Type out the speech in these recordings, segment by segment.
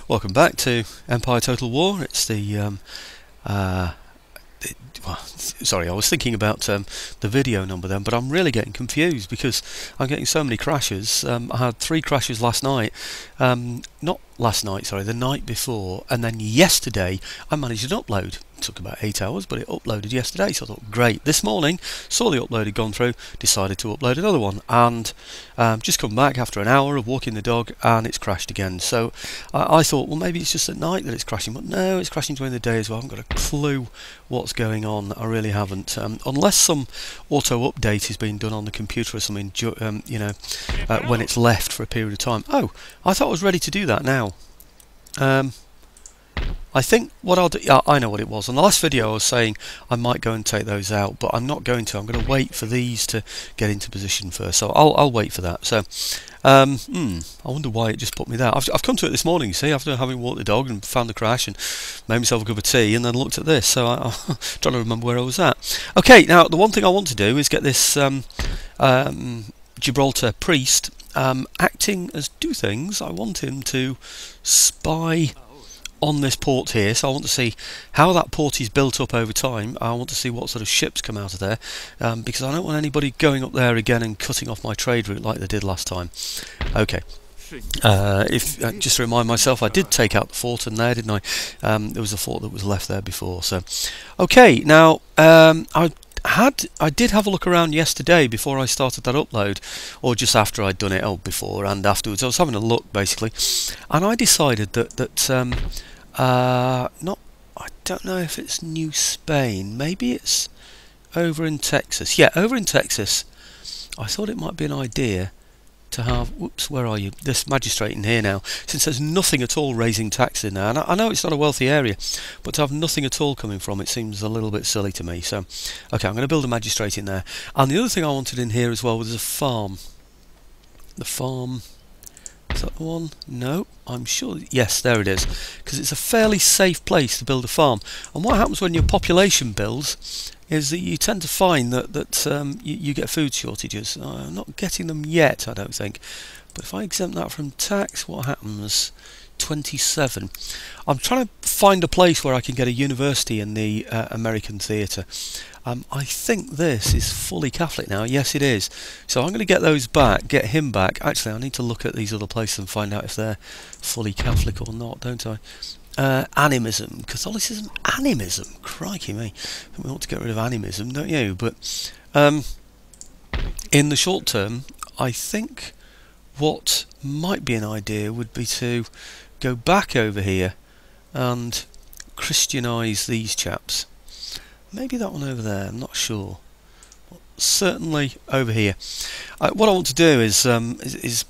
Welcome back to Empire Total War. It's the well, sorry, I was thinking about the video number then, but I'm really getting confused because I'm getting so many crashes. I had 3 crashes last night, not last night, sorry, the night before, and then yesterday I managed an upload. It took about 8 hours, but it uploaded yesterday, so I thought, great. This morning, saw the upload had gone through, decided to upload another one, and just come back after an hour of walking the dog, and it's crashed again. So I thought, well, maybe it's just at night that it's crashing, but no, it's crashing during the day as well. I haven't got a clue what's going on. I really haven't, unless some auto update is being done on the computer or something, when it's left for a period of time. Oh, I thought I was ready to do that now. I think what I'll do, I know what it was. On the last video I was saying I might go and take those out, but I'm not going to. I'm going to wait for these to get into position first, so I'll wait for that. So I wonder why it just put me there. I've come to it this morning, you see, after having walked the dog and found the crash and made myself a cup of tea and then looked at this, so I'm trying to remember where I was at. Okay, now the one thing I want to do is get this Gibraltar priest acting as 2 things. I want him to spy on this port here, so I want to see how that port is built up over time. I want to see what sort of ships come out of there, because I don't want anybody going up there again and cutting off my trade route like they did last time. Okay. Just to remind myself, I did take out the fort in there, didn't I? There was a fort that was left there before. So, okay. Now, I did have a look around yesterday before I started that upload, or just after I'd done it, before and afterwards. I was having a look basically, and I decided that I don't know if it's New Spain, maybe it's over in Texas. Yeah, over in Texas. I thought it might be an idea to have, whoops, where are you? This magistrate in here now, since there's nothing at all raising tax in there, and I know it's not a wealthy area, but to have nothing at all coming from it seems a little bit silly to me. So, okay, I'm going to build a magistrate in there. And the other thing I wanted in here as well was a farm. The farm, is that the one? No, I'm sure, yes, there it is, because it's a fairly safe place to build a farm. And what happens when your population builds is that you tend to find that you get food shortages. I'm not getting them yet, I don't think. But if I exempt that from tax, what happens? 27. I'm trying to find a place where I can get a university in the American theatre. I think this is fully Catholic now. Yes, it is. So I'm going to get those back, get him back. Actually, I need to look at these other places and find out if they're fully Catholic or not, don't I? Animism, Catholicism, animism. Crikey me! I think we ought to get rid of animism, don't you? But in the short term, I think what might be an idea would be to go back over here and Christianise these chaps. Maybe that one over there. I'm not sure. Certainly over here. What I want to do is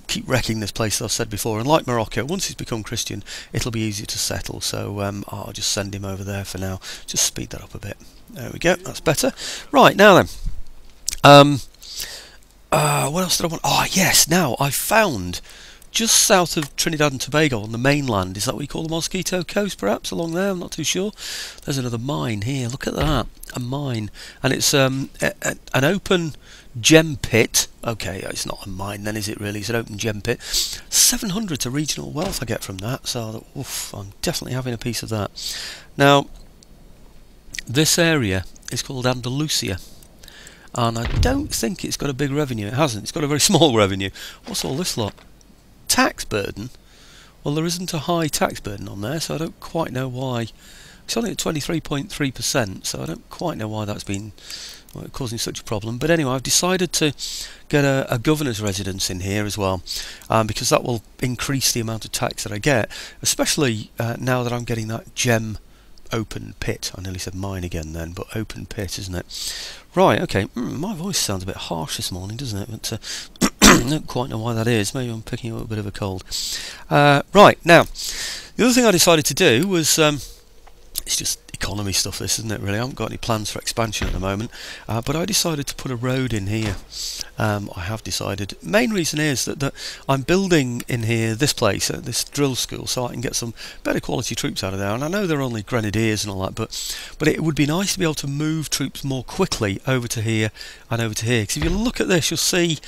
keep wrecking this place, as I've said before, and like Morocco, once he's become Christian it'll be easier to settle, so I'll just send him over there for now. Just speed that up a bit. There we go, that's better. Right, now then, what else did I want? Oh yes, now I found just south of Trinidad and Tobago on the mainland, is that what you call the Mosquito Coast perhaps, along there, I'm not too sure. There's another mine here, look at that, a mine, and it's an open gem pit. Okay, it's not a mine then, is it really? It's an open gem pit. 700 to regional wealth I get from that, so oof, I'm definitely having a piece of that. Now, this area is called Andalusia, and I don't think it's got a big revenue. It hasn't, it's got a very small revenue. What's all this lot? Tax burden? Well, there isn't a high tax burden on there, so I don't quite know why. It's only at 23.3%, so I don't quite know why that's been causing such a problem. But anyway, I've decided to get a governor's residence in here as well, because that will increase the amount of tax that I get, especially now that I'm getting that gem open pit. I nearly said mine again then, but open pit, isn't it? Right, okay, my voice sounds a bit harsh this morning, doesn't it? But I don't quite know why that is. Maybe I'm picking up a bit of a cold. Right, now, the other thing I decided to do was, it's just economy stuff, this, isn't it, really? I haven't got any plans for expansion at the moment, but I decided to put a road in here. I have decided. Main reason is that I'm building in here this place, this drill school, so I can get some better quality troops out of there. And I know they're only grenadiers and all that, but it would be nice to be able to move troops more quickly over to here and over to here. Because if you look at this, you'll see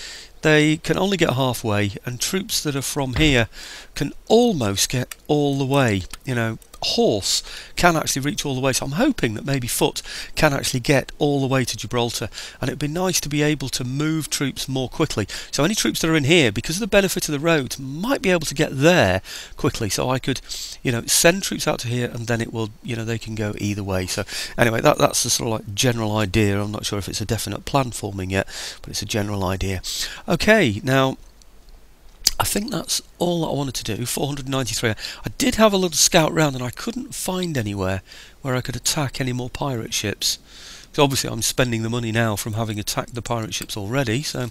they can only get halfway, and troops that are from here can almost get all the way. You know, horse can actually reach all the way, so I'm hoping that maybe foot can actually get all the way to Gibraltar, and it'd be nice to be able to move troops more quickly. So any troops that are in here, because of the benefit of the roads, might be able to get there quickly, so I could, you know, send troops out to here, and then it will, you know, they can go either way. So anyway, that's the sort of like general idea. I'm not sure if it's a definite plan forming yet, but it's a general idea. Okay, now I think that's all that I wanted to do. 493. I did have a little scout round, and I couldn't find anywhere where I could attack any more pirate ships. So obviously I'm spending the money now from having attacked the pirate ships already. So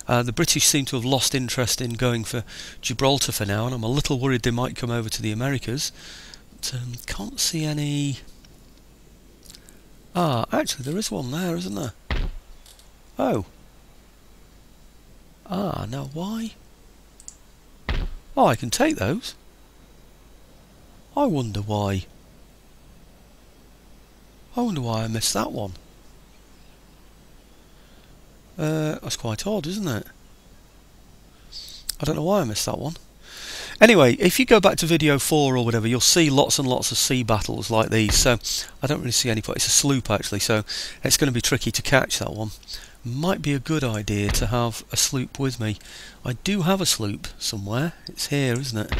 the British seem to have lost interest in going for Gibraltar for now, and I'm a little worried they might come over to the Americas. But can't see any. Ah, actually there is one there, isn't there? Oh. Ah, now why? Oh, I can take those. I wonder why. I wonder why I missed that one. That's quite odd, isn't it? I don't know why I missed that one. Anyway, if you go back to video 4 or whatever, you'll see lots and lots of sea battles like these. So I don't really see any point. It's a sloop actually, so it's going to be tricky to catch that one. Might be a good idea to have a sloop with me. I do have a sloop somewhere. It's here, isn't it?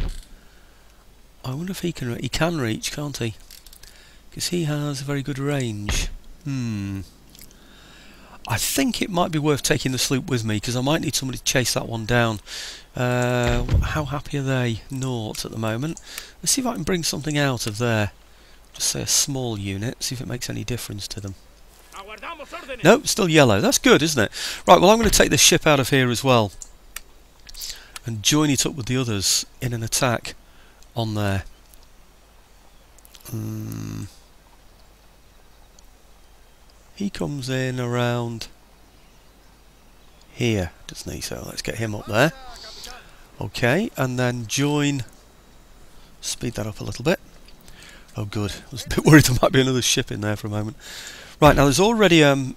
I wonder if he can reach, can't he? Because he has a very good range. I think it might be worth taking the sloop with me, because I might need somebody to chase that one down. How happy are they? Naught at the moment. Let's see if I can bring something out of there. Just say a small unit, see if it makes any difference to them. No, still yellow. That's good, isn't it? Right, well I'm going to take this ship out of here as well and join it up with the others in an attack on there. He comes in around here, doesn't he? So let's get him up there. Okay, and then join. Speed that up a little bit. Oh good, I was a bit worried there might be another ship in there for a moment. Right, now there's already an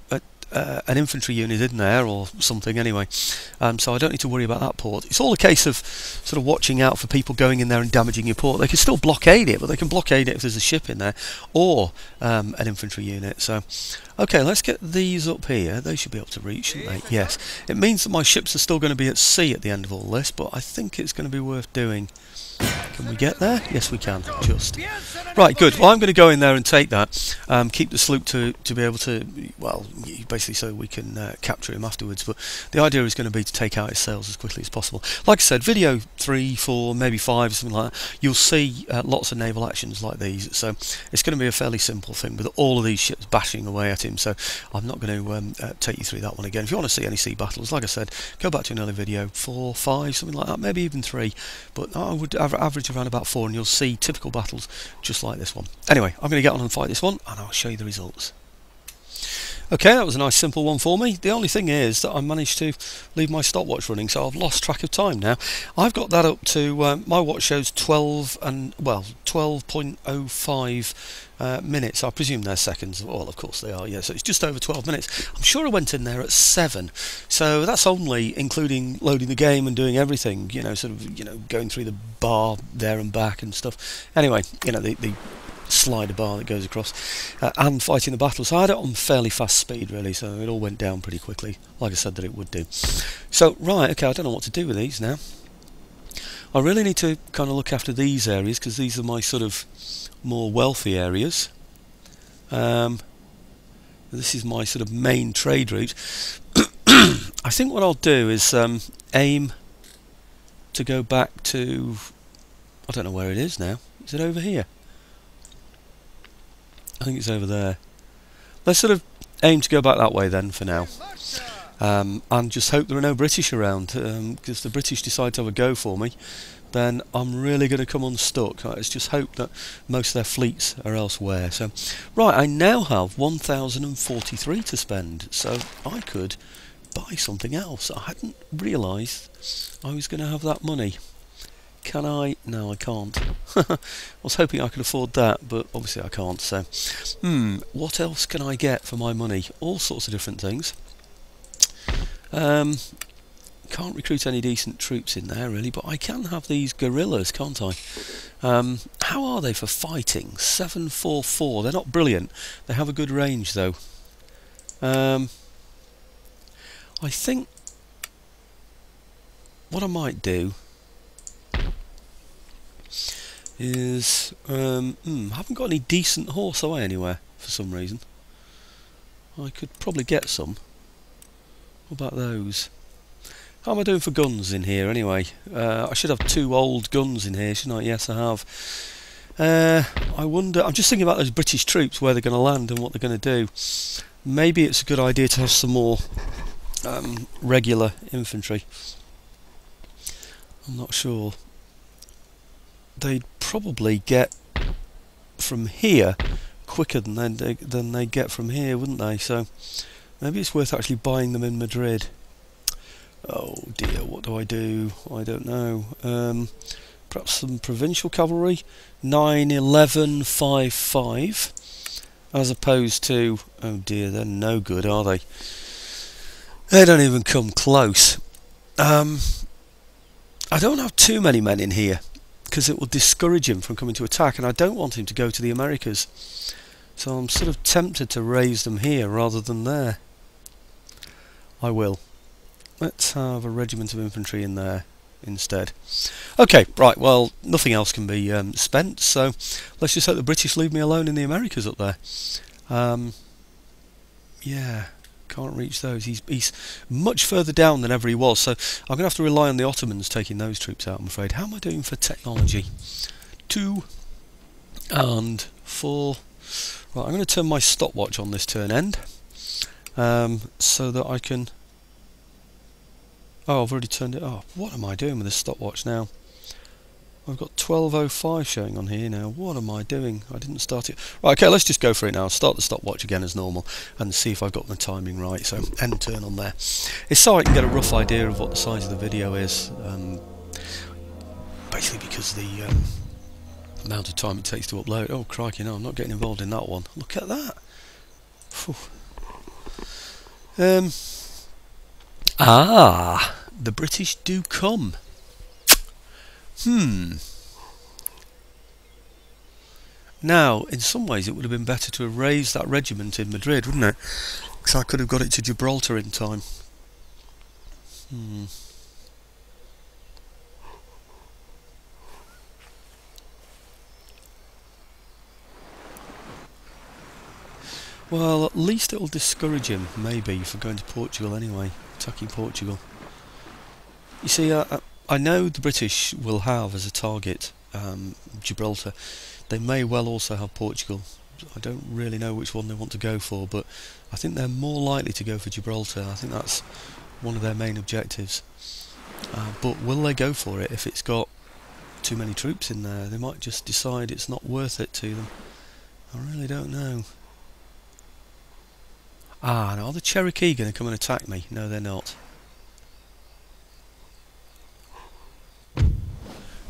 infantry unit in there or something anyway, so I don't need to worry about that port. It's all a case of sort of watching out for people going in there and damaging your port. They can still blockade it, but they can blockade it if there's a ship in there or an infantry unit. So okay, let's get these up here. They should be able to reach, shouldn't they? Yes. It means that my ships are still going to be at sea at the end of all this, but I think it's going to be worth doing. Can we get there? Yes we can, just. Right, good. Well I'm going to go in there and take that. Keep the sloop to be able to, well, basically so we can capture him afterwards, but the idea is going to be to take out his sails as quickly as possible. Like I said, video 3, 4, maybe 5, something like that, you'll see lots of naval actions like these, so it's going to be a fairly simple thing with all of these ships bashing away at him, so I'm not going to take you through that one again. If you want to see any sea battles, like I said, go back to an earlier video, 4, 5, something like that, maybe even 3, but I would average around about 4 and you'll see typical battles just like this one. Anyway, I'm going to get on and fight this one and I'll show you the results. Okay, that was a nice simple one for me. The only thing is that I managed to leave my stopwatch running, so I've lost track of time now. I've got that up to, my watch shows 12.05 minutes. I presume they're seconds. Well, of course they are, yeah, so it's just over 12 minutes. I'm sure I went in there at 7, so that's only including loading the game and doing everything, you know, sort of, you know, going through the bar there and back and stuff. Anyway, you know, the slider bar that goes across, and fighting the battle. So I had it on fairly fast speed really, so it all went down pretty quickly, like I said that it would do. So right, okay, I don't know what to do with these now. I really need to kind of look after these areas, because these are my sort of more wealthy areas. This is my sort of main trade route. I think what I'll do is aim to go back to, I don't know where it is now. Is it over here? I think it's over there. Let's sort of aim to go back that way then for now. and just hope there are no British around, because if the British decide to have a go for me, then I'm really going to come unstuck. Let's just hope that most of their fleets are elsewhere. So, right, I now have 1,043 to spend, so I could buy something else. I hadn't realised I was going to have that money. Can I? No, I can't. I was hoping I could afford that, but obviously I can't. So, what else can I get for my money? All sorts of different things. Can't recruit any decent troops in there really, but I can have these guerrillas, can't I? How are they for fighting? 744. They're not brilliant. They have a good range though. I think what I might do is I haven't got any decent horse away anywhere for some reason. I could probably get some. What about those? How am I doing for guns in here anyway? I should have 2 old guns in here, shouldn't I? Yes, I have. I wonder, I'm just thinking about those British troops, where they're going to land and what they're going to do. Maybe it's a good idea to have some more regular infantry. I'm not sure. They'd probably get from here quicker than they get from here, wouldn't they? So maybe it's worth actually buying them in Madrid. Oh dear, what do? I don't know. Perhaps some provincial cavalry. 9, 11, 5, 5. As opposed to... oh dear, they're no good, are they? They don't even come close. I don't have too many men in here, because it will discourage him from coming to attack, and I don't want him to go to the Americas. So I'm sort of tempted to raise them here rather than there. I will. Let's have a regiment of infantry in there instead. Okay, right, well, nothing else can be spent, so let's just hope the British leave me alone in the Americas up there. Yeah, can't reach those. He's much further down than ever he was, so I'm going to have to rely on the Ottomans taking those troops out, I'm afraid. How am I doing for technology? 2 and 4. Right, I'm going to turn my stopwatch on this turn end, so that I can... oh, I've already turned it off. What am I doing with this stopwatch now? I've got 12:05 showing on here now. What am I doing? I didn't start it. Right, okay, let's just go for it now. Start the stopwatch again as normal and see if I've got the timing right. So, end turn on there. It's so I can get a rough idea of what the size of the video is. Basically because the amount of time it takes to upload. Oh, crikey, no, I'm not getting involved in that one. Look at that. The British do come. Now, in some ways it would have been better to have raised that regiment in Madrid, wouldn't it? Because I could have got it to Gibraltar in time. Well, at least it'll discourage him, maybe, for going to Portugal anyway, attacking Portugal. You see, I know the British will have as a target Gibraltar. They may well also have Portugal. I don't really know which one they want to go for, but I think they're more likely to go for Gibraltar. I think that's one of their main objectives. But will they go for it if it's got too many troops in there? They might just decide it's not worth it to them. I really don't know. Now are the Cherokee going to come and attack me? No, they're not.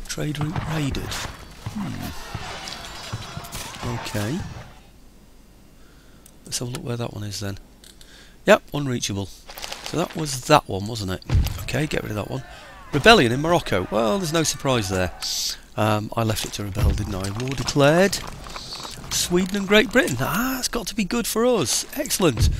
Trade route raided. Okay. Let's have a look where that one is then. Yep, unreachable. So that was that one, wasn't it? Okay, get rid of that one. Rebellion in Morocco. Well, there's no surprise there. I left it to rebel, didn't I? War declared. Sweden and Great Britain. It's got to be good for us. Excellent.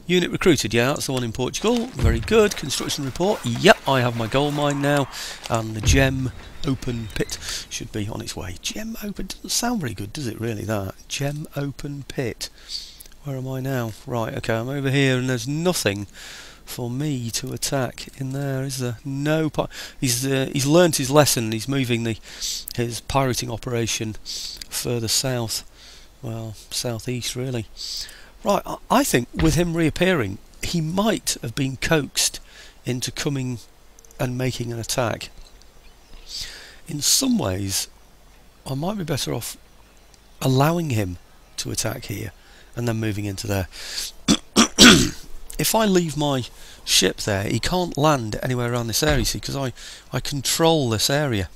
Unit recruited. Yeah, that's the one in Portugal. Very good. Construction report. Yep, I have my gold mine now. And the gem open pit should be on its way. Gem open doesn't sound very good, does it really, that? Gem open pit. Where am I now? Right, okay, I'm over here and there's nothing for me to attack in there, is there? No. He's learnt his lesson. He's moving his pirating operation further south. Well, southeast really. Right, I think with him reappearing, he might have been coaxed into coming and making an attack. In some ways, I might be better off allowing him to attack here and then moving into there. If I leave my ship there, he can't land anywhere around this area, see, because I control this area.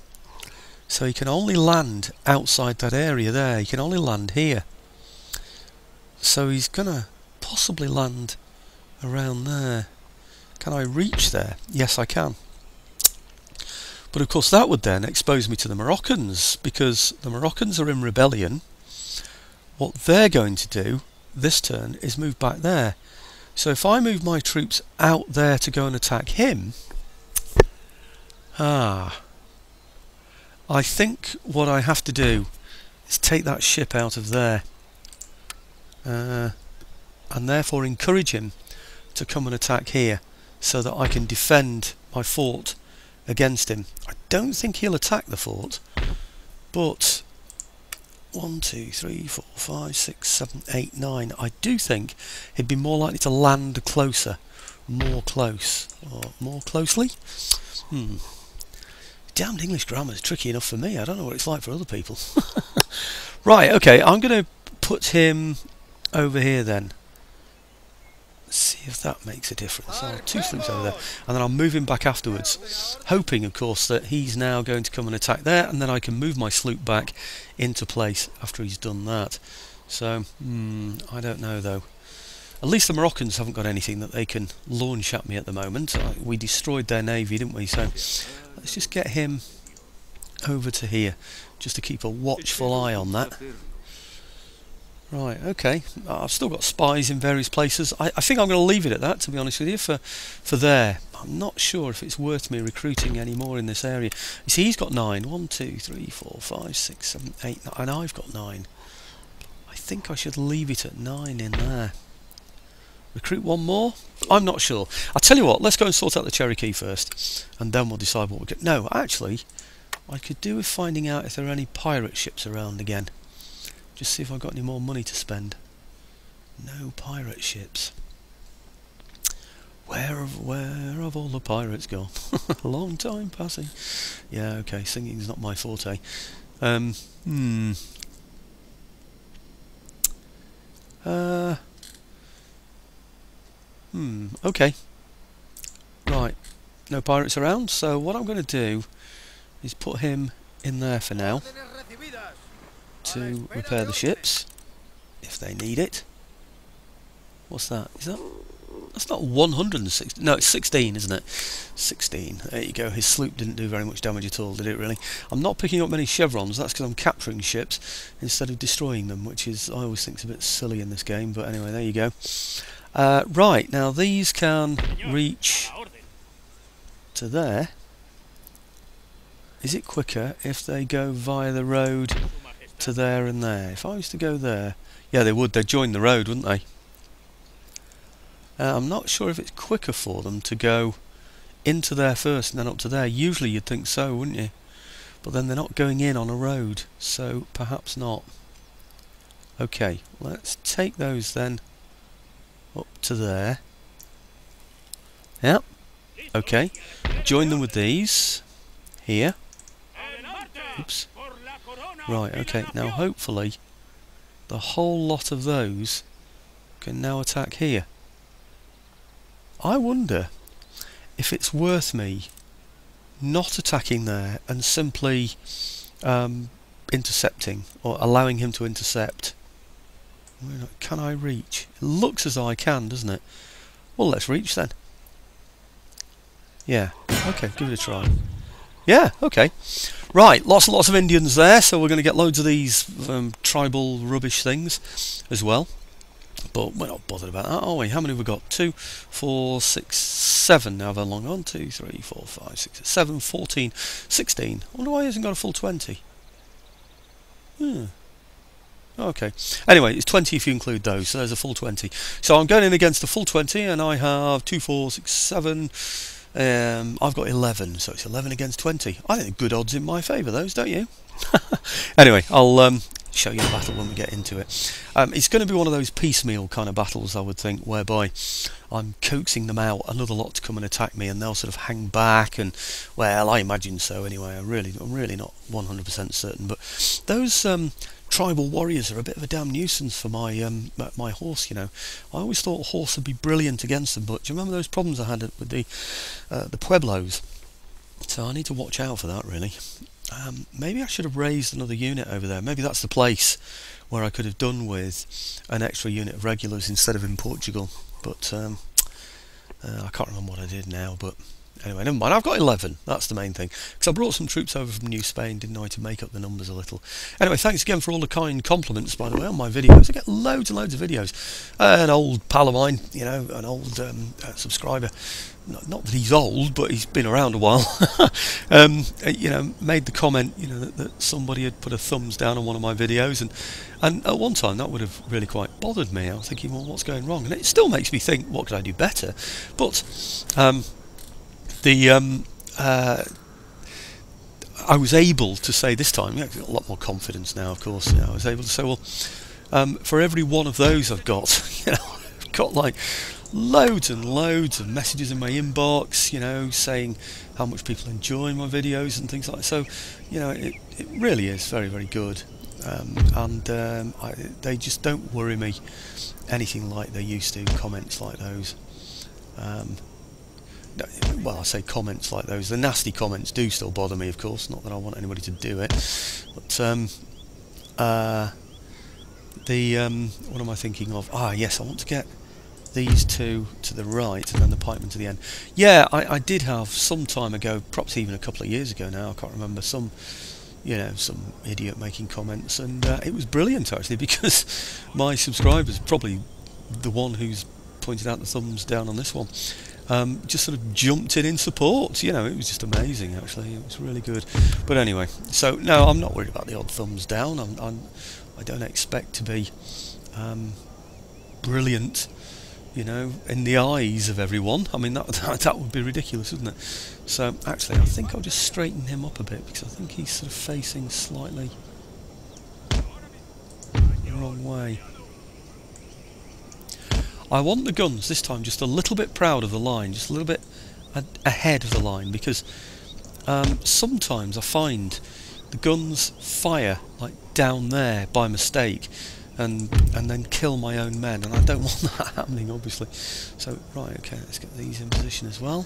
So he can only land outside that area there. He can only land here. So he's going to possibly land around there. Can I reach there? Yes, I can. But of course that would then expose me to the Moroccans, because the Moroccans are in rebellion. What they're going to do this turn is move back there. So if I move my troops out there to go and attack him, I think what I have to do is take that ship out of there, and therefore encourage him to come and attack here, so that I can defend my fort against him. I don't think he'll attack the fort, but 1, 2, 3, 4, 5, 6, 7, 8, 9. I do think he'd be more likely to land closer, more close, or more closely. Damned English grammar is tricky enough for me. I don't know what it's like for other people. Right, okay, I'm going to put him over here then. See if that makes a difference. So 2 fleets over there, and then I'll move him back afterwards, hoping of course that he's now going to come and attack there, and then I can move my sloop back into place after he's done that. So I don't know though. At least the Moroccans haven't got anything that they can launch at me at the moment. We destroyed their navy, didn't we? So let's just get him over to here, just to keep a watchful eye on that. Right, okay. I've still got spies in various places. I think I'm going to leave it at that, to be honest with you, for there. I'm not sure if it's worth me recruiting any more in this area. You see, he's got 9. 1, 2, 3, 4, 5, 6, 7, 8, 9, and I've got 9. I think I should leave it at 9 in there. Recruit one more? I'm not sure. I'll tell you what, let's go and sort out the Cherokee first, and then we'll decide what we get. No, actually, I could do with finding out if there are any pirate ships around again. Just see if I've got any more money to spend. No pirate ships. Where have all the pirates gone? A long time passing. Yeah, okay, singing's not my forte. Okay. Right. No pirates around, so what I'm going to do is put him in there for now, to repair the ships if they need it. What's that? That's not 160. No, it's 16, isn't it? 16. There you go. His sloop didn't do very much damage at all, did it really? I'm not picking up many chevrons. That's because I'm capturing ships instead of destroying them, which is, I always think, is a bit silly in this game. But anyway, there you go. Right, now these can reach to there. Is it quicker if they go via the road to there and there? If I was to go there, yeah, they would. They'd join the road, wouldn't they? I'm not sure if it's quicker for them to go into there first and then up to there. Usually you'd think so, wouldn't you? But then they're not going in on a road, so perhaps not. Okay, let's take those then up to there. Yep. Okay. Join them with these here. Oops. Right, okay, now hopefully the whole lot of those can now attack here. I wonder if it's worth me not attacking there and simply intercepting, or allowing him to intercept. Can I reach? It looks as though I can, doesn't it? Well, let's reach then. Yeah, okay, give it a try. Yeah, okay. Right, lots and lots of Indians there, so we're going to get loads of these tribal rubbish things as well. But we're not bothered about that, are we? How many have we got? 2, 4, 6, 7 now. How long? 1, 2, 3, 4, 5, 6, 7, 14, 16. I wonder why he hasn't got a full 20. Okay. Anyway, it's 20 if you include those, so there's a full 20. So I'm going in against a full 20, and I have 2, 4, 6, 7. I've got 11, so it's 11 against 20. I think good odds in my favour, those, don't you? Anyway, I'll show you the battle when we get into it. It's going to be one of those piecemeal kind of battles, I would think, whereby I'm coaxing them out, another lot to come and attack me, and they'll sort of hang back. And well, I imagine so anyway. I'm really not 100% certain, but those tribal warriors are a bit of a damn nuisance for my my horse. You know, I always thought a horse would be brilliant against them, but do you remember those problems I had with the Pueblos? So I need to watch out for that, really. Maybe I should have raised another unit over there. Maybe that's the place where I could have done with an extra unit of regulars instead of in Portugal. But I can't remember what I did now. But anyway, never mind. I've got 11. That's the main thing. Because I brought some troops over from New Spain, didn't I, to make up the numbers a little. Anyway, thanks again for all the kind compliments, by the way, on my videos. I get loads and loads of videos. An old pal of mine, you know, an old subscriber. Not that he's old, but he's been around a while. You know, made the comment, you know, that somebody had put a thumbs down on one of my videos, and at one time that would have really quite bothered me. I was thinking, well, what's going wrong? And it still makes me think, what could I do better? But I was able to say this time, I've got a lot more confidence now, of course. You know, I was able to say, well, for every one of those I've got, you know, I've got like loads and loads of messages in my inbox, you know, saying how much people enjoy my videos and things like that. So, you know, it really is very, very good. They just don't worry me anything like they used to, comments like those. Well, I say comments like those. The nasty comments do still bother me, of course, not that I want anybody to do it. But, what am I thinking of? Ah, yes, I want to get these two to the right and then the pikemen to the end. Yeah, I did have some time ago, perhaps even a couple of years ago now, I can't remember, some idiot making comments, and it was brilliant actually, because my subscribers, probably the one who's pointed out the thumbs down on this one, just sort of jumped in support. You know, it was just amazing actually. It was really good. But anyway, so no, I'm not worried about the odd thumbs down. I don't expect to be brilliant, you know, in the eyes of everyone. I mean, that would be ridiculous, wouldn't it? So actually, I think I'll just straighten him up a bit, because I think he's sort of facing slightly the wrong way. I want the guns this time just a little bit proud of the line, just a little bit ahead of the line, because sometimes I find the guns fire like down there by mistake, and then kill my own men, and I don't want that happening, obviously. So right, okay, let's get these in position as well.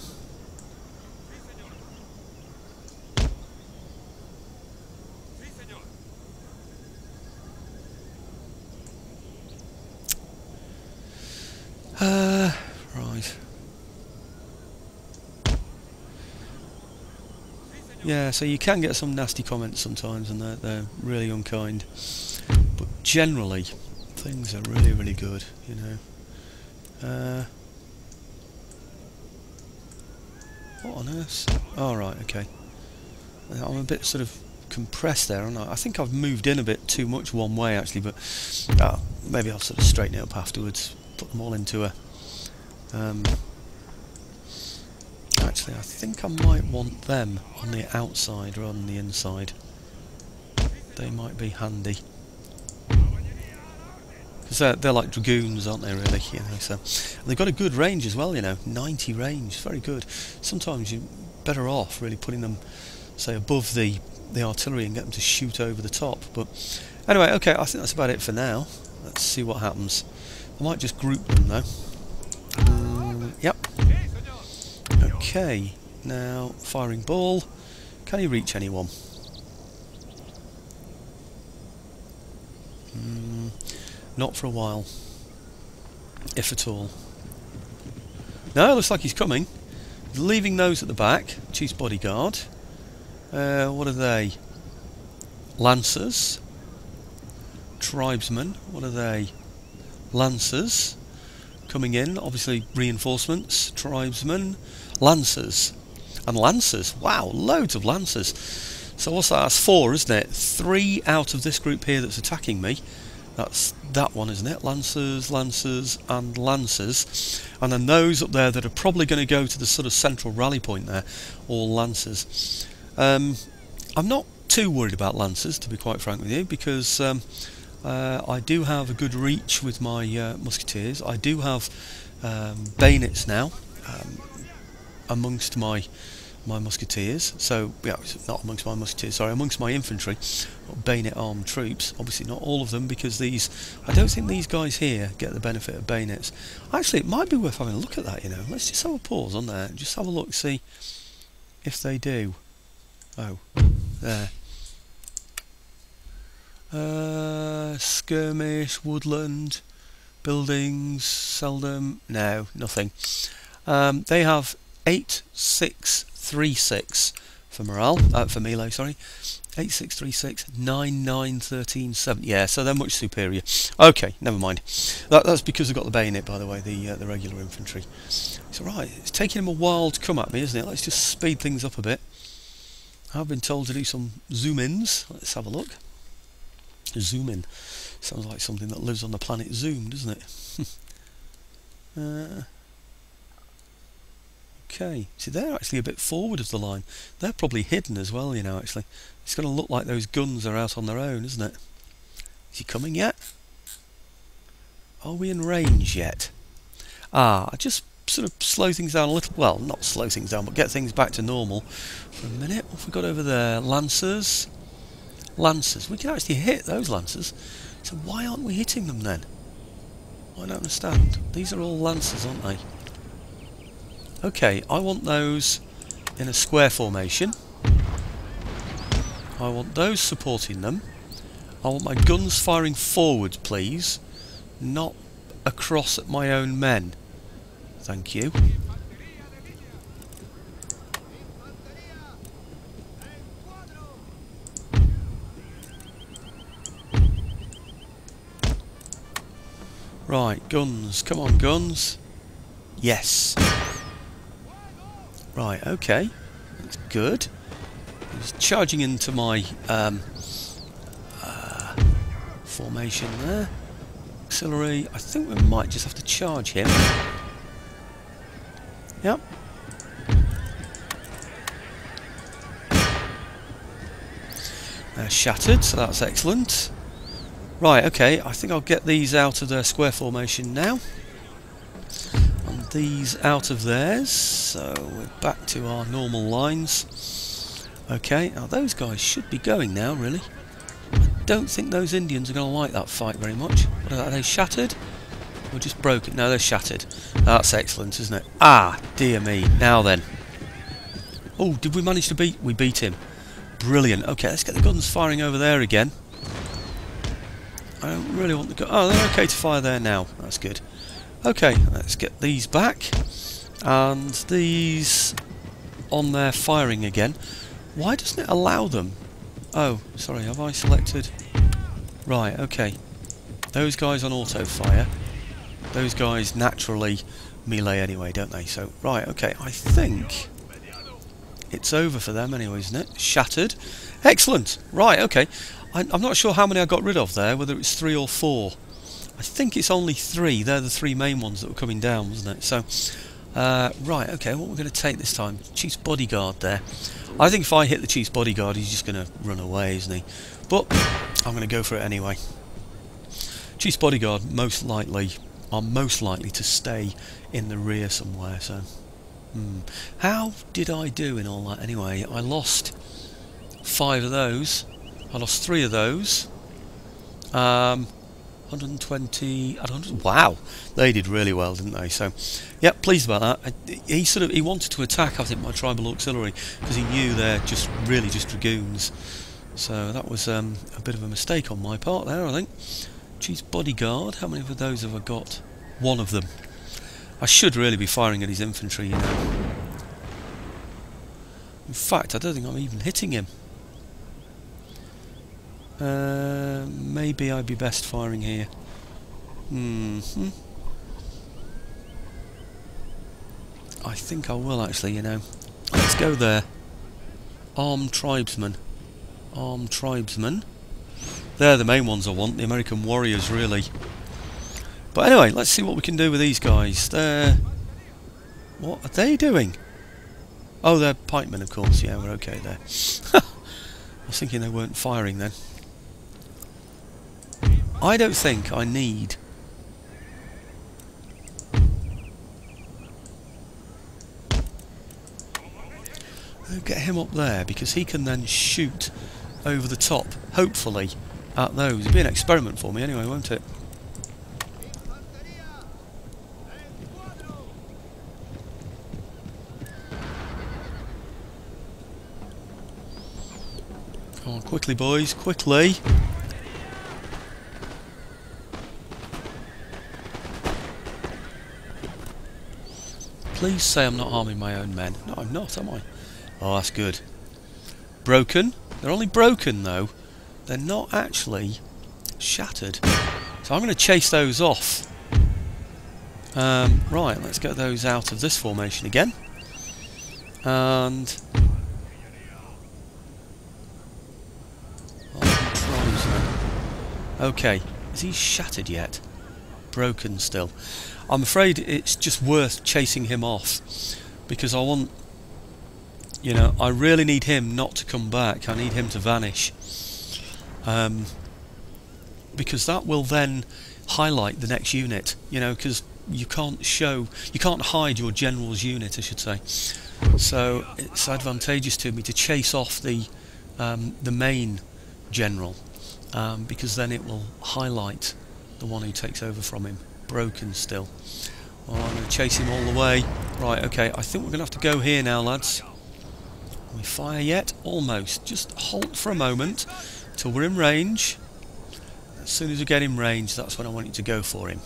Right. Yeah, so you can get some nasty comments sometimes, and they're really unkind. But generally, things are really, really good, you know. What on earth? Oh, right, okay. I'm a bit sort of compressed there, aren't I? I think I've moved in a bit too much one way, actually, but maybe I'll sort of straighten it up afterwards, put them all into a... actually, I think I might want them on the outside rather than the inside. They might be handy. Because they're like dragoons, aren't they, really? You know, so they've got a good range as well, you know, 90 range, very good. Sometimes you're better off really putting them, say, above the artillery and get them to shoot over the top. But anyway, okay, I think that's about it for now. Let's see what happens. I might just group them though. Yep. Okay, now firing ball. Can he reach anyone? Not for a while, if at all. No, looks like he's coming. He's leaving those at the back. Chief's bodyguard. What are they? Lancers. Tribesmen. What are they? Lancers. Coming in, obviously reinforcements. Tribesmen. Lancers. And Lancers. Wow, loads of Lancers. So what's that? That's 4, isn't it? 3 out of this group here that's attacking me. That's that one, isn't it? Lancers, Lancers, and Lancers. And then those up there that are probably going to go to the sort of central rally point there, all Lancers. I'm not too worried about lancers, to be quite frank with you, because I do have a good reach with my musketeers. I do have bayonets now amongst my musketeers. So yeah, not amongst my musketeers, sorry, amongst my infantry, bayonet armed troops. Obviously not all of them, because I don't think these guys here get the benefit of bayonets. Actually, it might be worth having a look at that, you know. Let's just have a pause on there, just have a look, see if they do. Oh, there. Skirmish, woodland, buildings, seldom, no, nothing. They have 8636 for morale, for melee, sorry. 8636, 9913, 7. Yeah, so they're much superior. Okay, never mind. That's because they've got the bayonet, by the way, the regular infantry. It's alright, it's taking them a while to come at me, isn't it? Let's just speed things up a bit. I've been told to do some zoom-ins. Let's have a look. Zoom in. Sounds like something that lives on the planet Zoom, doesn't it? Okay, see, they're actually a bit forward of the line. They're probably hidden as well, you know, actually. It's going to look like those guns are out on their own, isn't it? Is he coming yet? Are we in range yet? I just sort of slow things down a little. Well, not slow things down, but get things back to normal for a minute. What have we got over there? Lancers. Lancers. We can actually hit those lancers. So why aren't we hitting them then? I don't understand. These are all lancers, aren't they? Okay, I want those in a square formation. I want those supporting them. I want my guns firing forward, please. Not across at my own men. Thank you. Right, guns. Come on, guns. Yes. Right, okay. That's good. He's charging into my formation there. Auxiliary. I think we might just have to charge him. Yep. They're shattered, so that's excellent. Right, okay, I think I'll get these out of their square formation now. And these out of theirs, so we're back to our normal lines. Okay, now those guys should be going now, really. I don't think those Indians are going to like that fight very much. What are they, shattered? Or just broken? No, they're shattered. That's excellent, isn't it? Ah, dear me. Now then. Oh, did we manage to beat? We beat him. Brilliant. Okay, let's get the guns firing over there again. I don't really want the gun. Oh, they're okay to fire there now. That's good. Okay, let's get these back. And these on there firing again. Why doesn't it allow them? Oh, sorry, have I selected? Right, okay. Those guys on auto fire. Those guys naturally melee anyway, don't they? So, right, okay, I think it's over for them anyway, isn't it? Shattered. Excellent. Right, okay. I'm not sure how many I got rid of there, whether it's 3 or 4. I think it's only 3. They're the 3 main ones that were coming down, wasn't it? So, right, okay, what we're going to take this time? Chief's bodyguard there. I think if I hit the Chief's bodyguard, he's just going to run away, isn't he? But I'm going to go for it anyway. Chief's bodyguard are most likely to stay in the rear somewhere, so... How did I do in all that anyway? I lost 5 of those. I lost 3 of those. 120... 100, wow! They did really well, didn't they? So, yeah, pleased about that. He wanted to attack, I think, my tribal auxiliary, because he knew they're just dragoons. So that was a bit of a mistake on my part there, I think. Chief's bodyguard, how many of those have I got? 1 of them. I should really be firing at his infantry, you know. In fact, I don't think I'm even hitting him. Maybe I'd be best firing here. I think I will actually, you know. Let's go there. Armed tribesmen. Armed tribesmen. They're the main ones I want, the American warriors, really. But anyway, let's see what we can do with these guys. What are they doing? Oh, they're pikemen, of course. Yeah, we're okay there. was thinking they weren't firing then. I don't think I need... get him up there, because he can then shoot over the top, hopefully, at those. It'll be an experiment for me anyway, won't it? Come on, quickly boys, quickly! Please say I'm not harming my own men. No, I'm not, am I? Oh, that's good. Broken. They're only broken, though. They're not actually shattered. So I'm going to chase those off. Right, let's get those out of this formation again. And... okay, is he shattered yet? Broken still. I'm afraid it's just worth chasing him off, because I want... you know, I really need him not to come back. I need him to vanish. Because that will then highlight the next unit, you know, because you can't hide your general's unit, I should say. So it's advantageous to me to chase off the main general, because then it will highlight the one who takes over from him. Broken still. Well, I'm going to chase him all the way. Right, okay, I think we're going to have to go here now, lads. Can we fire yet? Almost. Just halt for a moment till we're in range. As soon as we get in range, that's when I want you to go for him.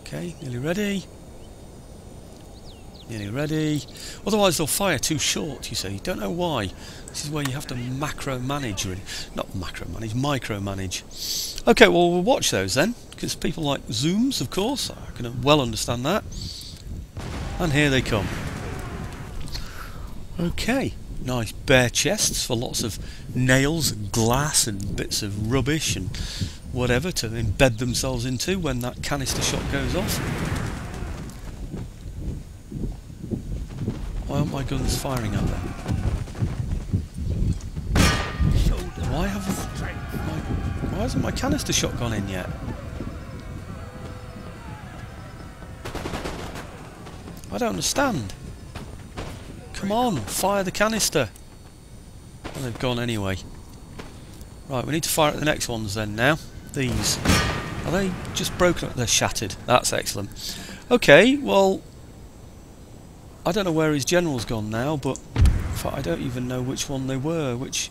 Okay, nearly ready. Nearly ready. Otherwise they'll fire too short, you see. Don't know why. This is where you have to macro manage, really. Not macro manage, micro manage. Okay, well we'll watch those then, because people like zooms, of course. I can well understand that. And here they come. Okay, nice bare chests for lots of nails and glass and bits of rubbish and whatever to embed themselves into when that canister shot goes off. Why aren't my guns firing at them? Why hasn't my canister shot gone in yet? I don't understand. Come on, fire the canister. Well, they've gone anyway. Right, we need to fire at the next ones then now. These. Are they just broken? They're shattered. That's excellent. Okay, well... I don't know where his general's gone now, but... in fact, I don't even know which one they were. Which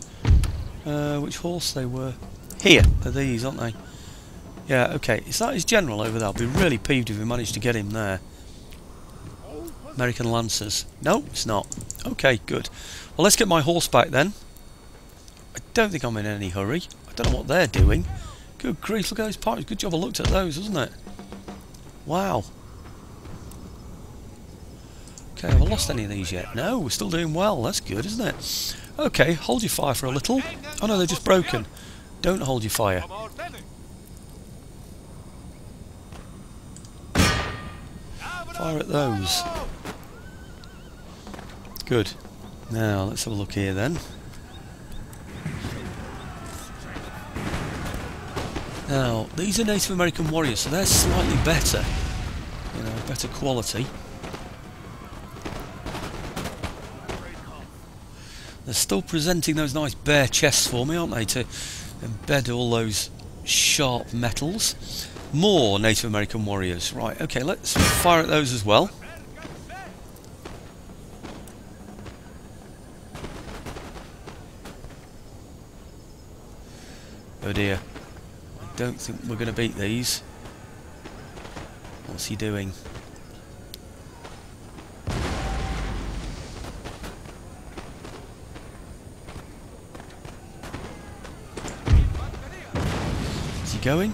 horse they were. Here, are these, aren't they? Yeah, okay. Is that his general over there? I'll be really peeved if we manage to get him there. American Lancers. No, it's not. Okay, good. Well, let's get my horse back then. I don't think I'm in any hurry. I don't know what they're doing. Good grief, look at those parties. Good job I looked at those, wasn't it? Wow. Okay, have I lost any of these yet? No, we're still doing well. That's good, isn't it? Okay, hold your fire for a little. Oh no, they're just broken. Don't hold your fire. Fire at those. Good. Now, let's have a look here then. Now, these are Native American warriors, so they're slightly better. You know, better quality. They're still presenting those nice bare chests for me, aren't they, to embed all those sharp metals. More Native American warriors. Right, okay, let's fire at those as well. Oh dear. I don't think we're going to beat these. What's he doing? Is he going?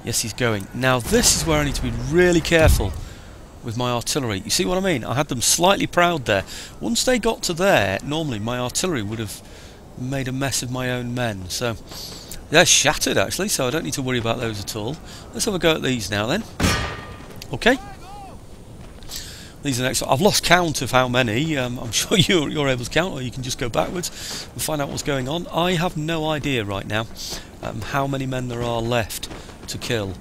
Yes, he's going. Now this is where I need to be really careful with my artillery. You see what I mean? I had them slightly proud there. Once they got to there, normally my artillery would have made a mess of my own men. So they're shattered actually, so I don't need to worry about those at all. Let's have a go at these now then. Okay. These are next. I've lost count of how many. I'm sure you're able to count, or you can just go backwards and find out what's going on. I have no idea right now how many men there are left to kill.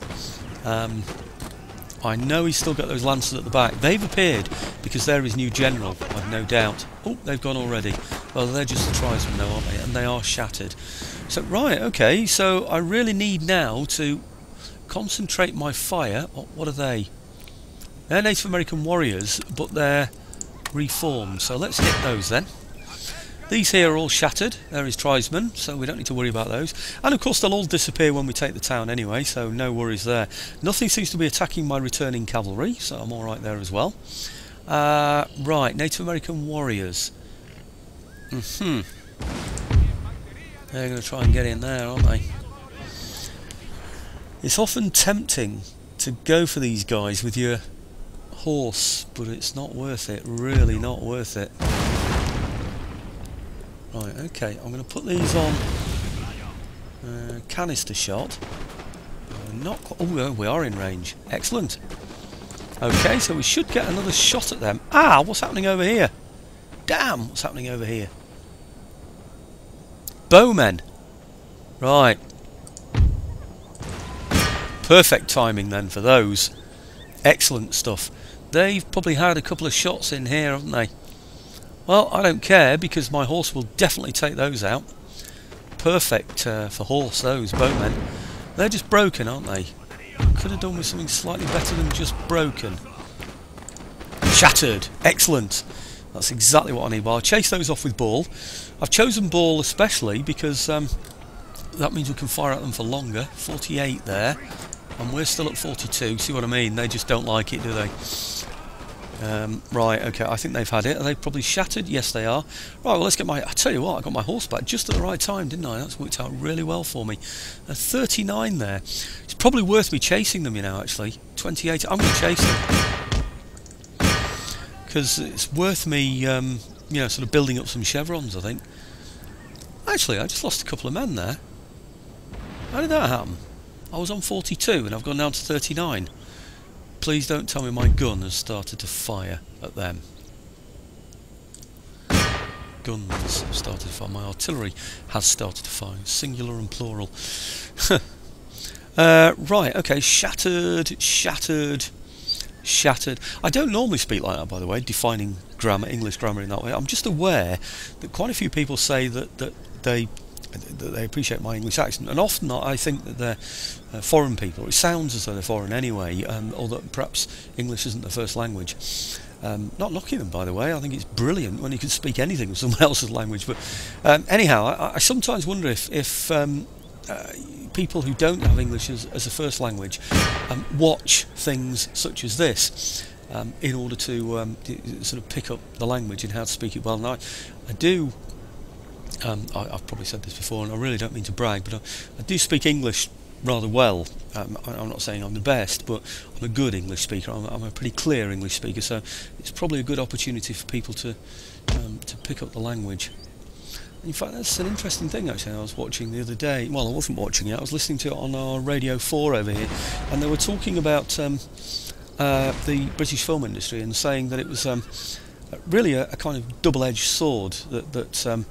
I know he's still got those lancers at the back. They've appeared because they're his new general, I've no doubt. Oh, they've gone already. Well, they're just the tribesmen now, aren't they? And they are shattered. So, right, okay, so I really need now to concentrate my fire. What are they? They're Native American warriors, but they're reformed. So let's hit those then. These here are all shattered. They're his tribesmen, so we don't need to worry about those. And of course they'll all disappear when we take the town anyway, so no worries there. Nothing seems to be attacking my returning cavalry, so I'm alright there as well. Right, Native American warriors. They're going to try and get in there, aren't they? It's often tempting to go for these guys with your horse, but it's not worth it, really not worth it. Right, okay, I'm going to put these on canister shot. Oh, we are in range. Excellent. Okay, so we should get another shot at them. Ah, what's happening over here? Damn, what's happening over here? Bowmen. Right. Perfect timing then for those. Excellent stuff. They've probably had a couple of shots in here, haven't they? Well, I don't care because my horse will definitely take those out. Perfect for horse, those bowmen. They're just broken, aren't they? Could have done with something slightly better than just broken. Shattered. Excellent. That's exactly what I need. Well, I'll chase those off with ball. I've chosen ball especially because that means we can fire at them for longer. 48 there. And we're still at 42. See what I mean? They just don't like it, do they? Right, okay, I think they've had it. Are they probably shattered? Yes, they are. Right, well, let's get my... I tell you what, I got my horse back just at the right time, didn't I? That's worked out really well for me. 39 there. It's probably worth me chasing them, you know, actually. 28. I'm going to chase them. Because it's worth me, you know, sort of building up some chevrons, I think. Actually, I just lost a couple of men there. How did that happen? I was on 42 and I've gone down to 39. Please don't tell me my gun has started to fire at them. Guns have started to fire. My artillery has started to fire. Singular and plural. Right, okay. Shattered, shattered, shattered. I don't normally speak like that, by the way, defining grammar, English grammar in that way. I'm just aware that quite a few people say that they appreciate my English accent, and often I think that they're foreign people. It sounds as though they're foreign anyway, or that perhaps English isn't their first language. Not knocking them, by the way. I think it's brilliant when you can speak anything with someone else's language. But anyhow, I sometimes wonder if people who don't have English as a first language watch things such as this in order to sort of pick up the language and how to speak it well. And I do. I've probably said this before, and I really don't mean to brag, but I do speak English rather well. I'm not saying I'm the best, but I'm a good English speaker. I'm a pretty clear English speaker, so it's probably a good opportunity for people to pick up the language. In fact, that's an interesting thing actually. I was watching the other day. Well, I wasn't watching it. I was listening to it on our Radio 4 over here, and they were talking about the British film industry and saying that it was really a kind of double-edged sword that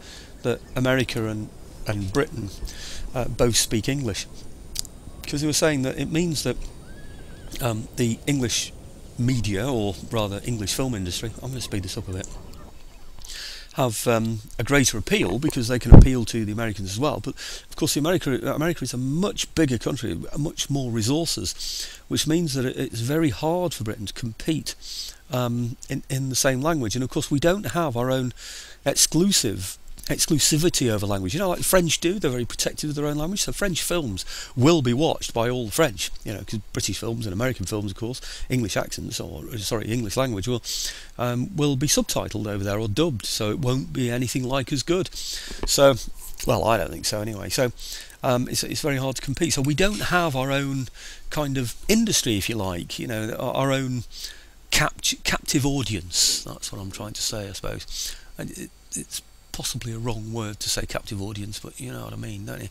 America and Britain both speak English, because they were saying that it means that the English media, or rather English film industry, I'm going to speed this up a bit, have a greater appeal because they can appeal to the Americans as well. But of course America is a much bigger country, much more resources, which means that it's very hard for Britain to compete in the same language. And of course we don't have our own exclusivity over language. You know, like the French do. They're very protective of their own language, so French films will be watched by all the French, you know, because British films and American films, of course, English accents, or sorry, English language will be subtitled over there or dubbed, so it won't be anything like as good. So, well, I don't think so anyway. So it's very hard to compete. So we don't have our own kind of industry, if you like, you know, our own captive audience. That's what I'm trying to say, I suppose. And it's possibly a wrong word to say captive audience, but you know what I mean, don't you?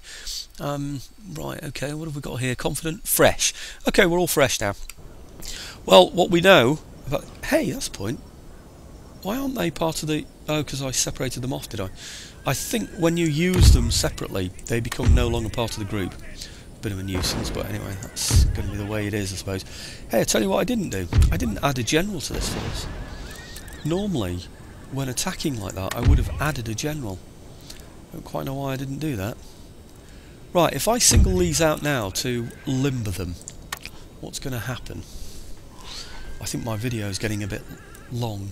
Right, okay, what have we got here? Confident, fresh. Okay, we're all fresh now. Well, what we know But hey, that's the point. Why aren't they part of the... Oh, because I separated them off, did I? I think when you use them separately, they become no longer part of the group. Bit of a nuisance, but anyway, that's going to be the way it is, I suppose. Hey, I tell you what I didn't do. I didn't add a general to this force. Normally, when attacking like that, I would have added a general. I don't quite know why I didn't do that. Right, if I single these out now to limber them, what's going to happen? I think my video is getting a bit long.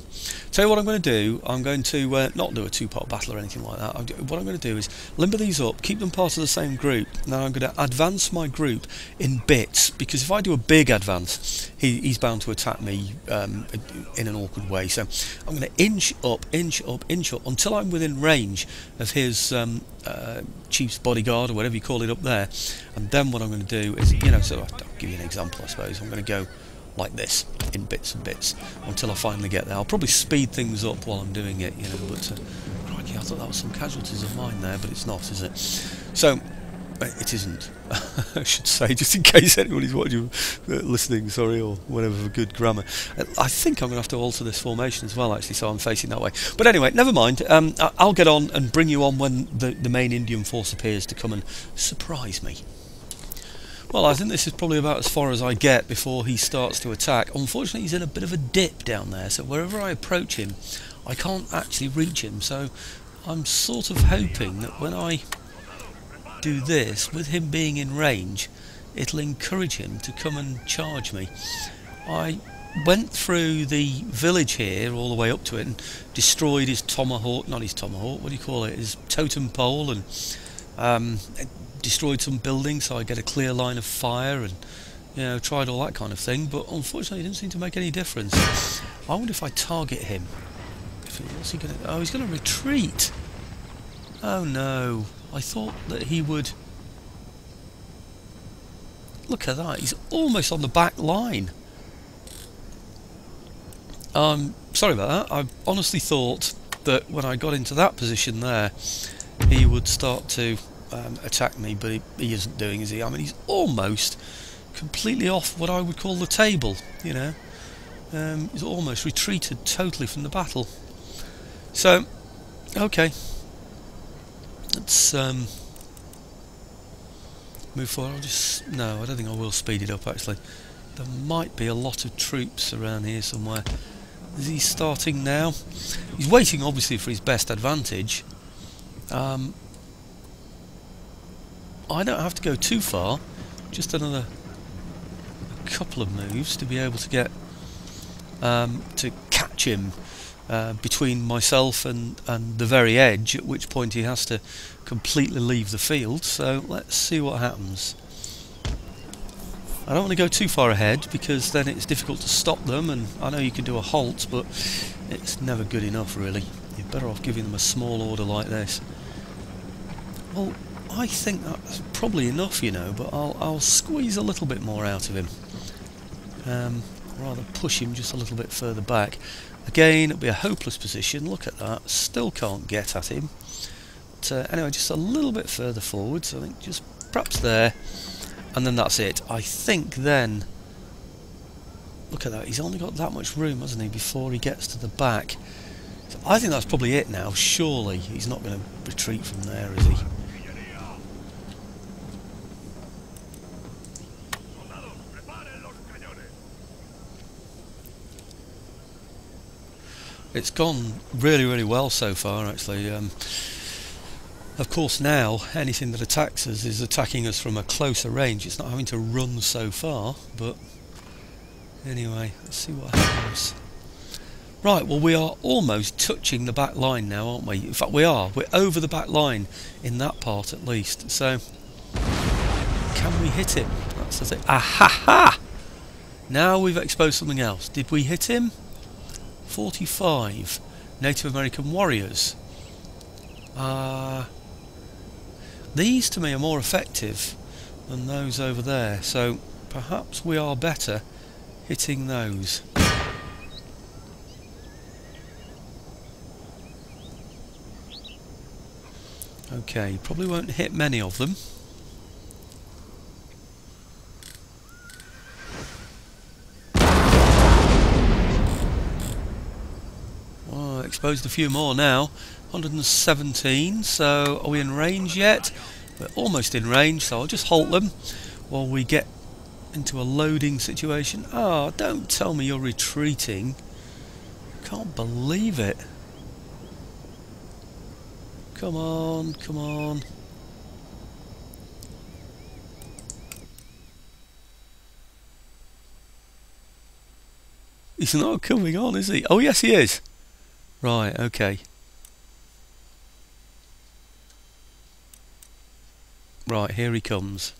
Tell you what I'm going to do. I'm going to not do a two-part battle or anything like that. What I'm going to do is limber these up, keep them part of the same group. Now I'm going to advance my group in bits, because if I do a big advance, he's bound to attack me in an awkward way. So I'm going to inch up, inch up, inch up until I'm within range of his chief's bodyguard or whatever you call it up there. And then what I'm going to do is, so I'll give you an example, I suppose. I'm going to go like this, in bits and bits, until I finally get there. I'll probably speed things up while I'm doing it, but crikey, I thought that was some casualties of mine there, but it's not, is it? So, it isn't, I should say, just in case anybody's watching, listening, sorry, or whatever, for good grammar. I think I'm going to have to alter this formation as well, actually, so I'm facing that way. But anyway, never mind, I'll get on and bring you on when the main Indian force appears to come and surprise me. Well, I think this is probably about as far as I get before he starts to attack. Unfortunately, he's in a bit of a dip down there, so wherever I approach him, I can't actually reach him. So I'm sort of hoping that when I do this, with him being in range, it'll encourage him to come and charge me. I went through the village here, all the way up to it, and destroyed his tomahawk, not his tomahawk, what do you call it, his totem pole, and destroyed some buildings so I get a clear line of fire, and tried all that kind of thing, but unfortunately it didn't seem to make any difference. I wonder if I target him. What's he going to... Oh, he's going to retreat. Oh no, I thought that he would... Look at that, he's almost on the back line. Sorry about that. I honestly thought that when I got into that position there, he would start to attack me, but he isn't doing, is he? I mean, he's almost completely off what I would call the table, he's almost retreated totally from the battle. So, okay, let's move forward. No, I don't think I will speed it up, actually. There might be a lot of troops around here somewhere. Is he starting now? He's waiting, obviously, for his best advantage. I don't have to go too far, just another couple of moves to be able to get to catch him between myself and the very edge, at which point he has to completely leave the field. So let's see what happens. I don't want to go too far ahead, because then it's difficult to stop them, and I know you can do a halt, but it's never good enough, really. You're better off giving them a small order like this. Well, I think that's probably enough, but I'll squeeze a little bit more out of him. Rather push him just a little bit further back. Again, it'll be a hopeless position. Look at that. Still can't get at him. But anyway, just a little bit further forward. So I think just perhaps there. And then that's it. I think then... Look at that. He's only got that much room, hasn't he, before he gets to the back. So I think that's probably it now. Surely he's not going to retreat from there, is he? It's gone really, really well so far, actually. Of course, now anything that attacks us is attacking us from a closer range. It's not having to run so far, but anyway, let's see what happens. Right, well, we are almost touching the back line now, aren't we? In fact, we are. We're over the back line in that part, at least. So, can we hit him? That's the thing. Ah-ha-ha! Now we've exposed something else. Did we hit him? 45 Native American warriors. These to me are more effective than those over there, so perhaps we are better hitting those. Okay, probably won't hit many of them. exposed a few more now. 117, so are we in range yet? We're almost in range, so I'll just halt them while we get into a loading situation. Oh, don't tell me you're retreating. Can't believe it. Come on, come on. He's not coming on, is he? Oh, yes, he is. Right, okay. Right, here he comes.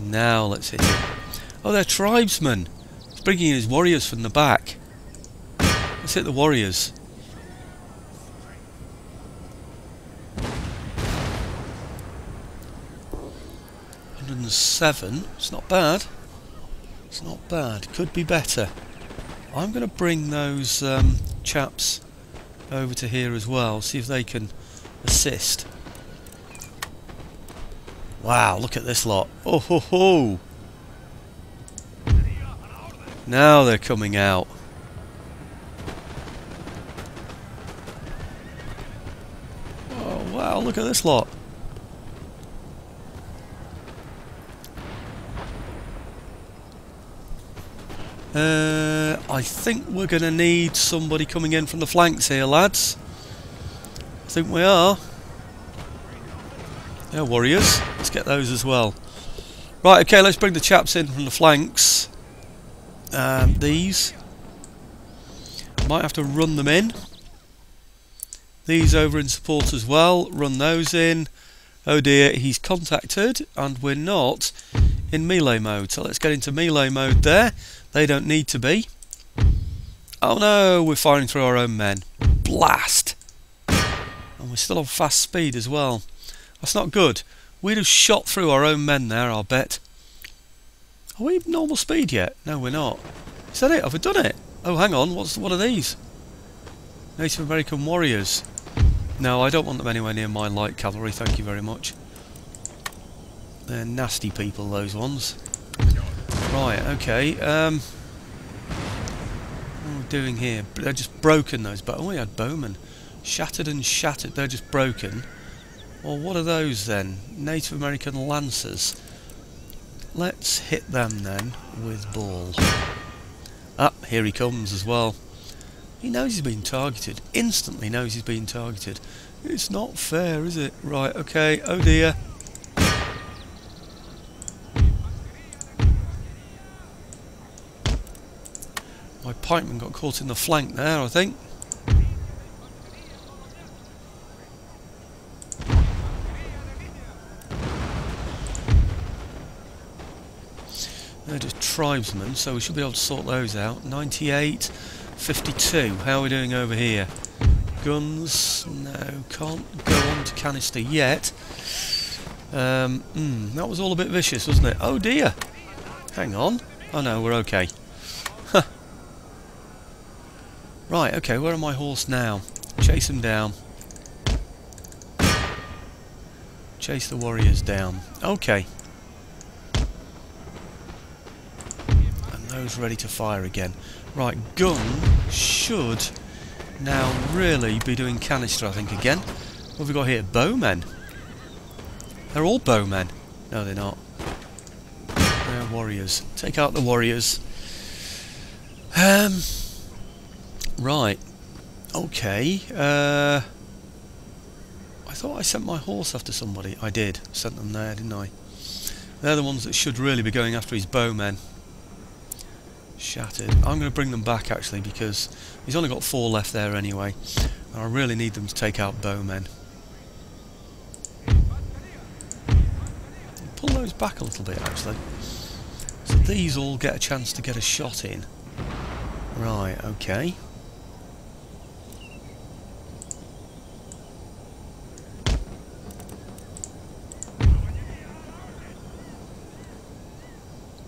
Now let's hit him. Oh, they're tribesmen. He's bringing in his warriors from the back. Let's hit the warriors. $107. It's not bad. It's not bad. Could be better. I'm going to bring those chaps over to here as well. See if they can assist. Wow, look at this lot. Oh ho ho! Now they're coming out. Oh wow, look at this lot. I think we're going to need somebody coming in from the flanks here, lads. I think we are. Yeah, warriors. Let's get those as well. Right, okay, let's bring the chaps in from the flanks. These. Might have to run them in. These over in support as well. Run those in. Oh dear, he's contacted and we're not in melee mode. So let's get into melee mode there. They don't need to be. Oh no, we're firing through our own men. Blast! And we're still on fast speed as well. That's not good. We'd have shot through our own men there, I'll bet. Are we normal speed yet? No, we're not. Is that it? Have we done it? Oh, hang on. What are these? Native American warriors. No, I don't want them anywhere near my light cavalry, thank you very much. They're nasty people, those ones. Right, okay. What are we doing here? They're just broken, those. But oh, we had bowmen. Shattered and shattered. They're just broken. Well, what are those then? Native American lancers. Let's hit them then with ball. Ah, here he comes as well. He knows he's been targeted. Instantly knows he's been targeted. It's not fair, is it? Right, okay. Oh dear. My pikeman got caught in the flank there, I think. They're just tribesmen, so we should be able to sort those out. 98, 52. How are we doing over here? Guns? No, can't go on to canister yet. That was all a bit vicious, wasn't it? Oh dear! Hang on. Oh no, we're okay. Right, okay, where are my horse now? Chase them down. Chase the warriors down. Okay. And those ready to fire again. Right, gun should now really be doing canister, I think, again. What have we got here? Bowmen. They're all bowmen. No, they're not. They're warriors. Take out the warriors. Right. Okay. I thought I sent my horse after somebody. I did. Sent them there, didn't I? They're the ones that should really be going after his bowmen. Shattered. I'm going to bring them back actually because he's only got 4 left there anyway. And I really need them to take out bowmen. Pull those back a little bit actually. So these all get a chance to get a shot in. Right, okay.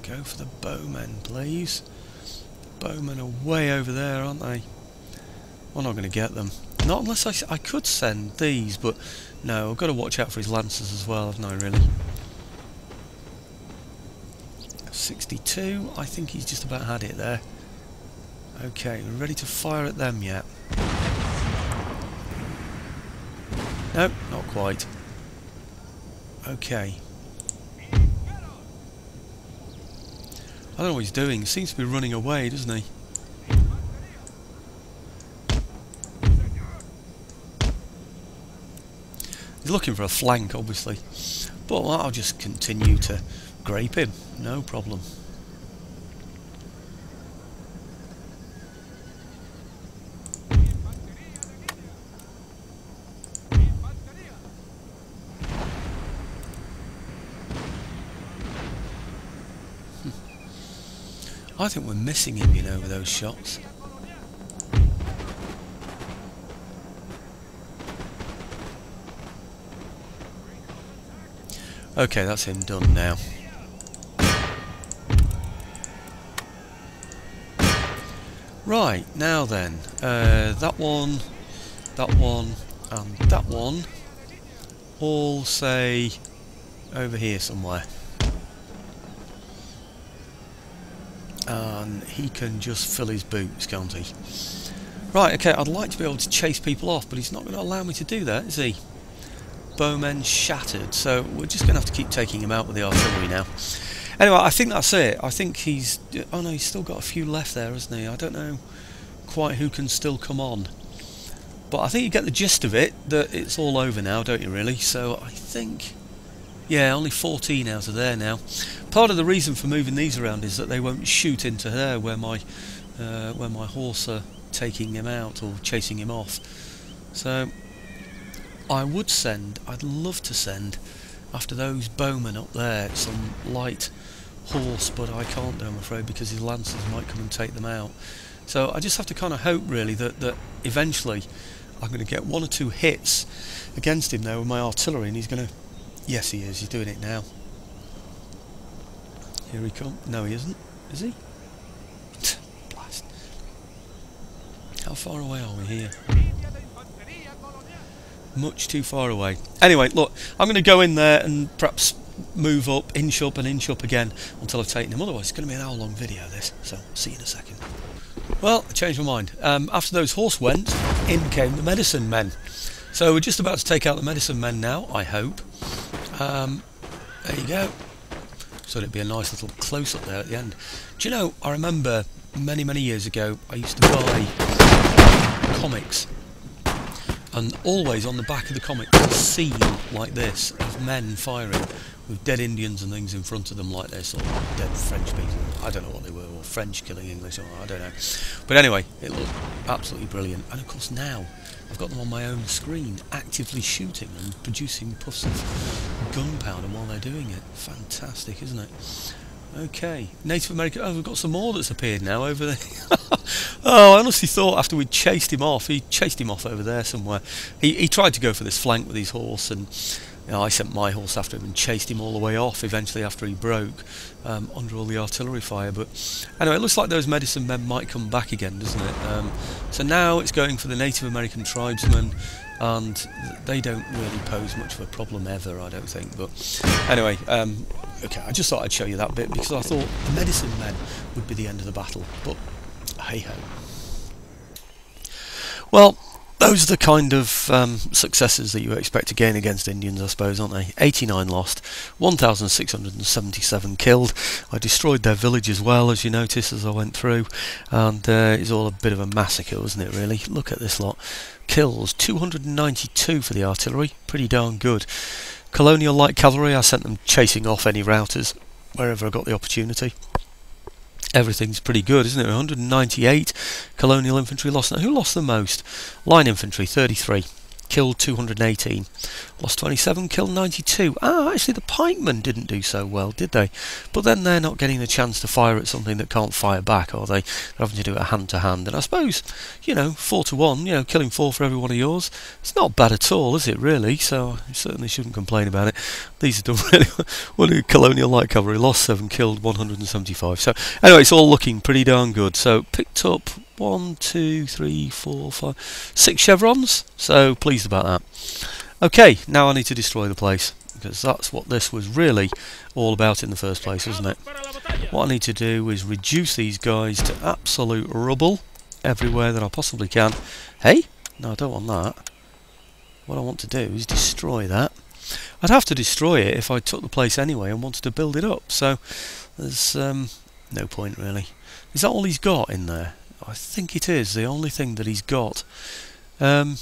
Go for the bowmen, please. The bowmen are way over there, aren't they? I'm not going to get them. Not unless I could send these, but no, I've got to watch out for his lancers as well, haven't I, really? 62, I think he's just about had it there. Okay, we're ready to fire at them yet? No, not quite. Okay. I don't know what he's doing. He seems to be running away, doesn't he? He's looking for a flank, obviously. But well, I'll just continue to grape him. No problem. I think we're missing him, you know, with those shots. Okay, that's him done now. Right, now then, that one, and that one, all say over here somewhere. And he can just fill his boots, can't he? Right, okay, I'd like to be able to chase people off, but he's not going to allow me to do that, is he? Bowmen shattered, so we're just going to have to keep taking him out with the artillery now. Anyway, I think that's it. I think he's... oh no, he's still got a few left there, hasn't he? I don't know quite who can still come on. But I think you get the gist of it, that it's all over now, don't you really? So I think... yeah, only 14 out of there now. Part of the reason for moving these around is that they won't shoot into there where my horse are taking him out or chasing him off. So I would send, I'd love to send, after those bowmen up there, some light horse, but I can't do, I'm afraid, because his lancers might come and take them out. So I just have to kind of hope, really, that eventually I'm going to get 1 or 2 hits against him there with my artillery, and he's going to... yes, he is. He's doing it now. Here he comes. No, he isn't. Is he? Blast. How far away are we here? Much too far away. Anyway, look, I'm going to go in there and perhaps move up, inch up and inch up again until I've taken him. Otherwise, it's going to be an hour-long video, this. So, see you in a second. Well, I changed my mind. After those horse went, in came the medicine men. So we're just about to take out the medicine men now, I hope. There you go. So it'd be a nice little close-up there at the end. Do you know, I remember many years ago, I used to buy comics, and always on the back of the comic was a scene like this of men firing with dead Indians and things in front of them like this, or dead French people. I don't know what they were, or French killing English, or I don't know. But anyway, it looked absolutely brilliant. And of course now I've got them on my own screen, actively shooting and producing puffs of gunpowder while they're doing it. Fantastic, isn't it? Okay, Native American... oh, we've got some more that's appeared now over there. Oh, I honestly thought after we'd chased him off, he chased him off over there somewhere. He tried to go for this flank with his horse, and you know, I sent my horse after him and chased him all the way off eventually after he broke under all the artillery fire. But anyway, it looks like those medicine men might come back again, doesn't it? So now it's going for the Native American tribesmen, and they don't really pose much of a problem ever, I don't think. But anyway, okay, I just thought I'd show you that bit because I thought the medicine men would be the end of the battle, but hey-ho. Well, those are the kind of successes that you expect to gain against Indians, I suppose, aren't they? 89 lost, 1,677 killed. I destroyed their village as well, as you notice, as I went through, and it's all a bit of a massacre, wasn't it, really? Look at this lot. Kills, 292 for the artillery, pretty darn good. Colonial Light Cavalry, I sent them chasing off any routers wherever I got the opportunity. Everything's pretty good, isn't it? 198 Colonial Infantry lost. Now, who lost the most? Line Infantry, 33. Killed 218. Lost 27, killed 92. Ah, actually the pikemen didn't do so well, did they? But then they're not getting the chance to fire at something that can't fire back, are they? They're having to do it hand to hand. And I suppose, you know, 4 to 1, you know, killing 4 for every one of yours, it's not bad at all, is it, really? So I certainly shouldn't complain about it. These are done really well. Colonial Light Cavalry lost 7, killed 175. So anyway, it's all looking pretty darn good. So picked up 1, 2, 3, 4, 5, 6 chevrons, so pleased about that. Okay, now I need to destroy the place, because that's what this was really all about in the first place, isn't it? What I need to do is reduce these guys to absolute rubble. everywhere that I possibly can. Hey? No, I don't want that. What I want to do is destroy that. I'd have to destroy it if I took the place anyway and wanted to build it up, so there's no point really. Is that all he's got in there? I think it is the only thing that he's got. 2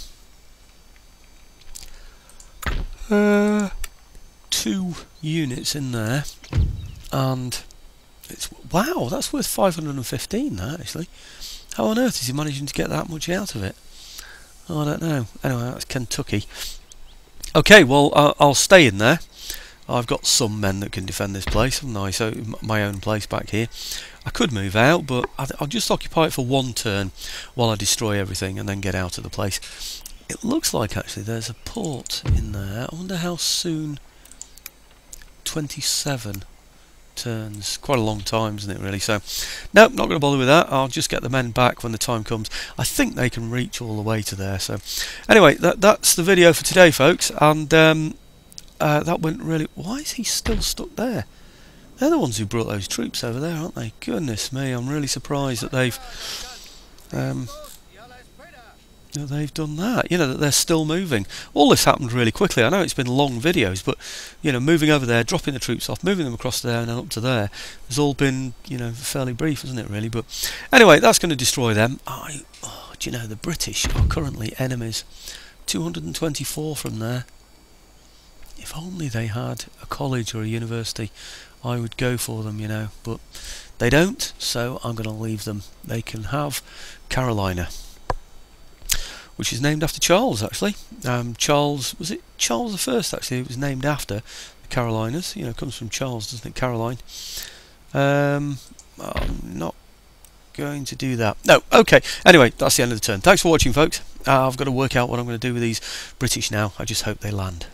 units in there, and it's, wow, that's worth 515 that actually. How on earth is he managing to get that much out of it? Oh, I don't know. Anyway, that's Kentucky. Okay, well, I'll stay in there. I've got some men that can defend this place, haven't I? So my own place back here. I could move out, but I'll just occupy it for 1 turn while I destroy everything and then get out of the place. It looks like actually there's a port in there. I wonder how soon. 27 turns. Quite a long time, isn't it, really? So, no, not going to bother with that. I'll just get the men back when the time comes. I think they can reach all the way to there. So, anyway, that's the video for today, folks. And that went really... Why is he still stuck there? They're the ones who brought those troops over there, aren't they? Goodness me, I'm really surprised that they've done that. You know, that they're still moving. All this happened really quickly. I know it's been long videos, but you know, moving over there, dropping the troops off, moving them across there and then up to there, has all been, you know, fairly brief, isn't it, really? But anyway, that's going to destroy them. Do you know, the British are currently enemies. 224 from there. If only they had a college or a university, I would go for them, you know, but they don't, so I'm going to leave them. They can have Carolina, which is named after Charles, actually. Charles, was it Charles the First, actually? It was named after the Carolinas. You know, it comes from Charles, doesn't it? Caroline. I'm not going to do that. No, okay. Anyway, that's the end of the turn. Thanks for watching, folks. I've got to work out what I'm going to do with these British now. I just hope they land.